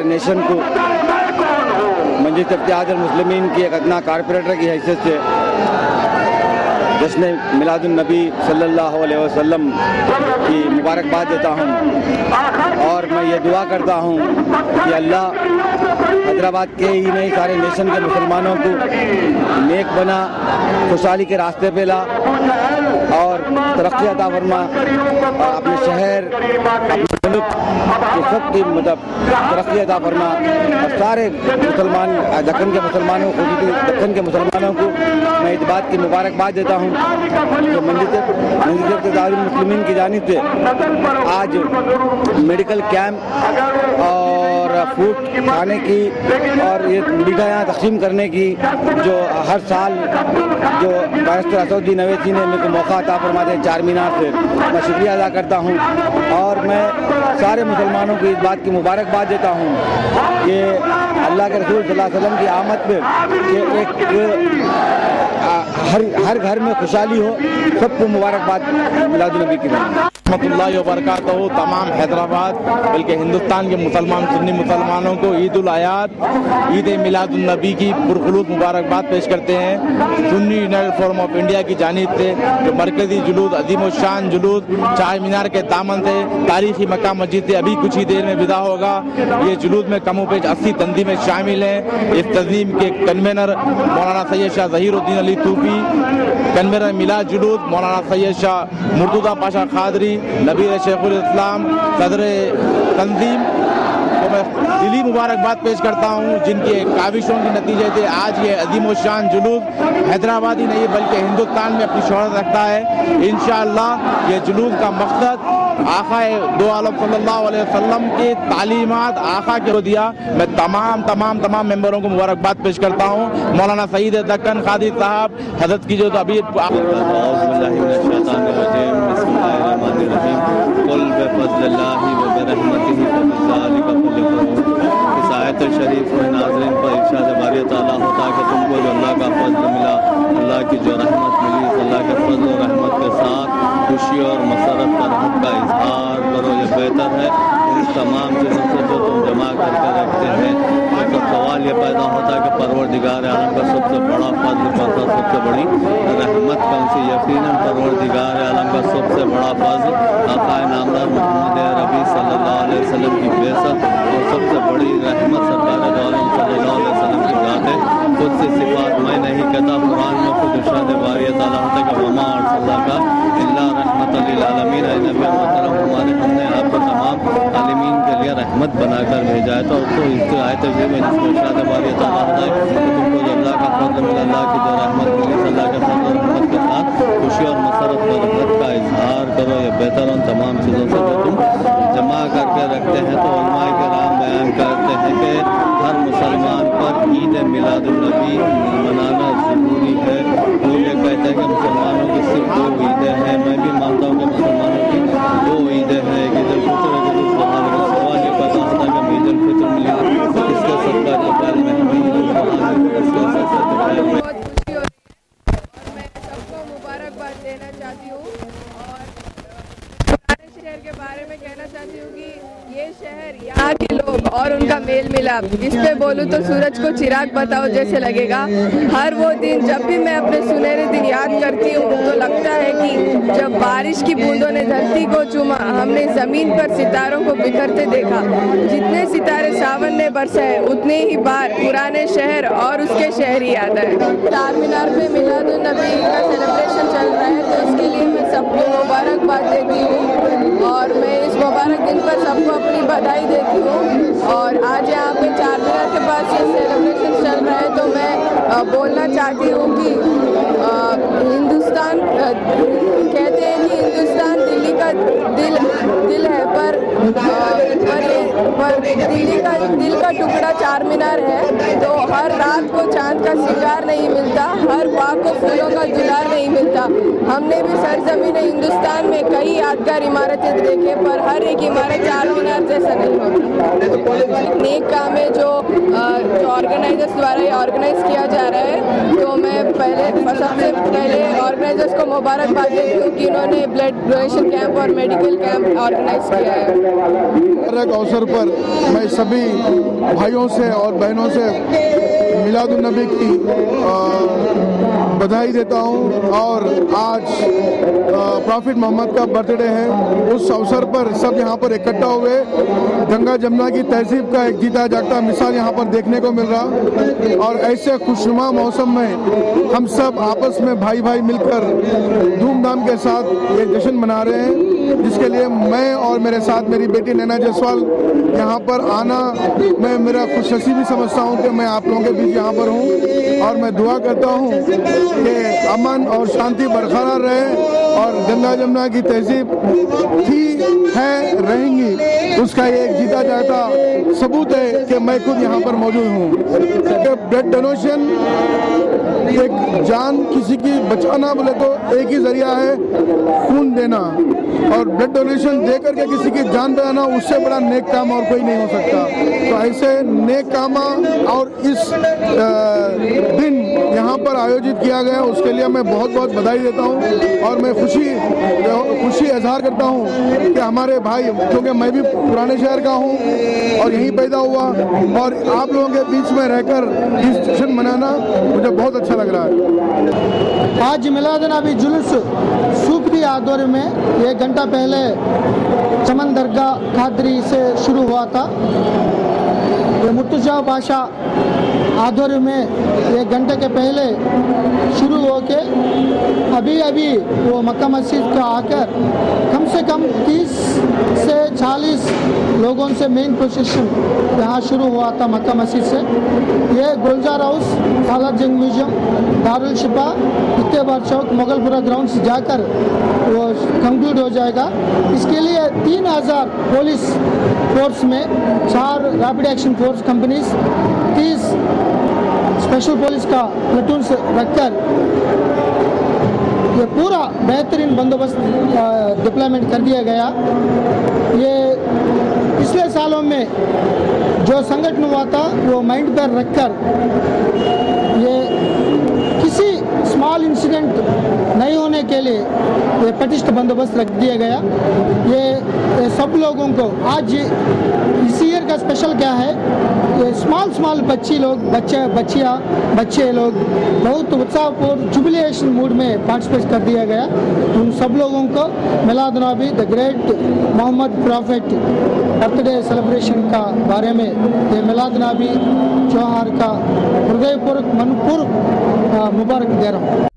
Nation को मस्जिद इत्तेहादुल मुस्लिमीन की एक अदना कारपोरेटर की हैसियत से जश्न मिलादुन नबी सल्लल्लाहु अलैहि वसल्लम की मुबारकबाद देता हूँ और मैं ये दुआ करता हूँ कि अल्लाह हैदराबाद के ही नहीं सारे नेशन के मुसलमानों को नेक बना, खुशहाली के रास्ते पे ला और तरक्की अता फरमा और अपने शहर अपने मुल्क के सब की मतलब तरक्की अता फरमा और सारे मुसलमान दक्कन के मुसलमानों खुसूसी दक्कन के मुसलमानों को मैं इस बात की मुबारकबाद देता हूँ तो मस्जिद इत्तेहादुल मुस्लिमीन की जानिब से आज मेडिकल कैंप और फूड खाने की और ये मिठाइयाँ तक़सीम करने की जो हर साल जो बैरिस्टर असदुद्दीन अवैसी ने मेरे को मौका अता फरमाते हैं चार मीनार से, मैं शुक्रिया अदा करता हूँ और मैं सारे मुसलमानों को इस बात की मुबारकबाद देता हूँ कि अल्लाह के रसूल सल्लल्लाहु अलैहि वसल्लम की आमद पे कि एक हर घर में खुशहाली हो, सबको मुबारकबाद मिलादुन नबी की रहमतुल्लाहि व बरकातहू। तमाम हैदराबाद बल्कि हिंदुस्तान के मुसलमान सुन्नी मुसलमानों को ईद उल आयाद ईद मिलादुन नबी की पुरखुलूस मुबारकबाद पेश करते हैं। Sunni United forum of India की जानिब से जो मरकजी जुलूस अजीम शान जुलूस चार मीनार के दामन से तारीखी मक्का मस्जिद से अभी कुछ ही देर में विदा होगा। ये जुलूस में कमोपेश 80 तंजीमें शामिल हैं। इस तंजीम के कन्वेनर मौलाना सैयद शाह ज़हीरुद्दीन अली तूफी, कन्वेनर मिलाद जुलूस मौलाना सैयद शाह मुर्तुज़ा पाशा खादरी, नबीर शेखुल इस्लाम, सदर तंजीम को मैं दिली मुबारकबाद पेश करता हूँ जिनकी काविशों के नतीजे से आज ये अजीम शान जुलूस हैदराबाद ही नहीं बल्कि हिंदुस्तान में अपनी शोहरत रखता है। इंशाअल्लाह ये जुलूस का मकसद आका दो आलम सल्लल्लाहु अलैहि वसल्लम की तालीमात आका के दिया। मैं तमाम मेंबरों को मुबारकबाद पेश करता हूँ। मौलाना सईद दक्कन कादी साहब हजरत की जो अभी इस आयत शरीफ में नाज़रीन पर इरशाद बारी ताला होता कि तुमको जो अल्लाह का फजल मिला, अल्लाह की जो रहमत मिली, अल्लाह के फजल और रहमत के साथ खुशी और मसरत का रहमत का इजहार करो, ये बेहतर है। इन तमाम चीज़ों से जो तुम जमा करके रखते हैं तो सवाल ये पैदा होता है कि परवरदिगार आलम का सबसे बड़ा फजल कौन सा, सबसे बड़ी रहमत कौन सी? यकीनन परवरदिगार आलम का सबसे बड़ा फजल आका नामदार मोहम्मद अरबी सल्लल्लाहु अलैहि वसल्लम की बेइज्जत और सबसे बड़ी रहमत सरकार आलम सल्लल्लाहु अलैहि वसल्लम की बात है। खुद से सिफात मैं नहीं कहता, कुरान में खुद इरशाद बारी ताला होता है कि वमा अरसलनाका इल्ला रहमतल लिल आलमीन, ऐ नबी मोहतरम हमारे हमने आपको तमाम आलमीन के लिए रहमत बनाकर भेजा है। तो इस आयत में जिसमें इरशाद बारी ताला होता है कि तुमको जो अल्लाह का फजल मिला, अल्लाह की जो रहमत मिली, अल्लाह के फजल और रहमत के साथ खुशी और मसरत और रहमत का इजहार करो, ये बेहतर उन तमाम चीज़ों से जो तुम जमा करके रखते हैं। तो उलमाए किराम बयान करते हैं कि हर मुसलमान पर ईद मिलादुन नबी मनाना ज़रूरी है। वो ये कहते हैं कि मुसलमानों की सिर्फ दो ईदें हैं। मैं भी मानता हूँ कि मुसलमानों की दो ईदें हैं, ईद उल फितर और ईद उल अज़हा। सवाल ये पैदा होता है कि ईद उल फितर मिली तो किसके सदका के बारे में हमें ईद उल अज़हा किसके सदका के बारे में मुबारकबाद देना चाहती हूँ और शहर के बारे में कहना चाहती हूँ कि ये शहर, यहाँ के लोग और उनका मेल मिलाप, इस पे बोलूँ तो सूरज को चिराग बताओ जैसे लगेगा। हर वो दिन जब भी मैं अपने सुनहरे दिन याद करती हूँ तो लगता है कि जब बारिश की बूंदों ने धरती को चूमा, हमने जमीन पर सितारों को बिखरते देखा। जितने सितारे सावन ने बरसाए उतने ही बार पुराने शहर और उसके शहरी याद आए। चार मीनार पे मिलादुन नबी का सेलिब्रेशन चल रहा है तो इसके लिए मैं सबको मुबारकबाद देती हूँ और मैं इस मुबारक दिन पर सबको अपनी बधाई देती हूँ। और आज यहाँ पे चार मीनार के पास ये सेलिब्रेशन चल रहा है तो मैं बोलना चाहती हूँ कि हिंदुस्तान कहते हैं कि हिंदुस्तान दिल्ली का दिल है पर दिल्ली का दिल का टुकड़ा चार मीनार है। तो हर रात को चांद का सिंगार नहीं मिलता, हर बाग को फूलों का दुलार नहीं मिलता। हमने भी सरजमीन हिंदुस्तान में कई यादगार इमारतें देखे पर हर एक इमारत चार मीनार जैसा नहीं होता। नेक काम है जो ऑर्गेनाइजर्स द्वारा ये ऑर्गेनाइज किया जा रहा है। तो मैं सबसे पहले ऑर्गेनाइजर्स को मुबारकबाद देती हूँ कि उन्होंने ब्लड डोनेशन कैंप और मेडिकल कैंप ऑर्गेनाइज किया है। एक अवसर पर मैं सभी भाइयों से और बहनों से मिलादुन्नबी की बधाई देता हूं और आज प्रॉफिट मोहम्मद का बर्थडे है। उस अवसर पर सब यहां पर इकट्ठा हुए। गंगा जमुना की तहजीब का एक जीता जागता मिसाल यहां पर देखने को मिल रहा और ऐसे खुशनुमा मौसम में हम सब आपस में भाई भाई मिलकर धूमधाम के साथ ये जश्न मना रहे हैं, जिसके लिए मैं और मेरे साथ मेरी बेटी नैना जायसवाल यहाँ पर आना मैं मेरा खुशनसीबी समझता हूँ कि मैं आप लोगों के बीच यहाँ पर हूँ और मैं दुआ करता हूँ कि अमन और शांति बरकरार रहे और गंगा जमुना की तहजीब थी है रहेंगी, उसका ये एक जीता जागता सबूत है कि मैं खुद यहाँ पर मौजूद हूँ। ब्लड डोनेशन एक जान किसी की बचाना बोले तो एक ही जरिया है, खून देना, और ब्लड डोनेशन दे करके किसी की जान बचाना उससे बड़ा नेक काम और कोई नहीं हो सकता। तो ऐसे नेक काम और इस दिन यहाँ पर आयोजित किया गया उसके लिए मैं बहुत बहुत बधाई देता हूँ और मैं खुशी इजहार करता हूँ कि हमारे भाई, क्योंकि मैं भी पुराने शहर का हूँ और यहीं पैदा हुआ और आप लोगों के बीच में रहकर इस जश्न मनाना मुझे बहुत अच्छा लग रहा है। आज मिलाद-उन-नबी जुलूस सूफी आदौर में 1 घंटा पहले चमन दरगाह कादरी से शुरू हुआ था। मुर्तजा बादशाह आदौर में 1 घंटे के पहले शुरू होके अभी वो मक्का मस्जिद का आकर कम से कम 30 से 40 लोगों से मेन प्रोसेशन यहाँ शुरू हुआ था मक्का मस्जिद से। ये गुलजार हाउस, सालार जंग म्यूजियम, दारुल शिफा, इत्तेबार चौक, मोगलपुरा ग्राउंड्स जाकर वो कंक्लूड हो जाएगा। इसके लिए 3000 पुलिस फोर्स में 4 rapid action force companies, 30 special police का प्लेटून्स रखकर ये पूरा बेहतरीन बंदोबस्त डिप्लॉयमेंट कर दिया गया। ये पिछले सालों में जो संगठन हुआ था वो माइंड पर रखकर ये किसी स्मॉल इंसिडेंट नहीं होने के लिए ये पटिष्ठ बंदोबस्त रख दिया गया। ये सब लोगों को आज इस ईयर का स्पेशल क्या है, ये स्मॉल बच्चे लोग बहुत उत्साहपूर्ण जुबिलेशन मूड में पार्टिसिपेट कर दिया गया। उन सब लोगों को Milad-un-Nabi the great Mohammed prophet birthday celebration का बारे में ये मिलाद-उन-नबी त्योहार का हृदयपूर्वक मनपूर्वक मुबारक दे रहा हूँ।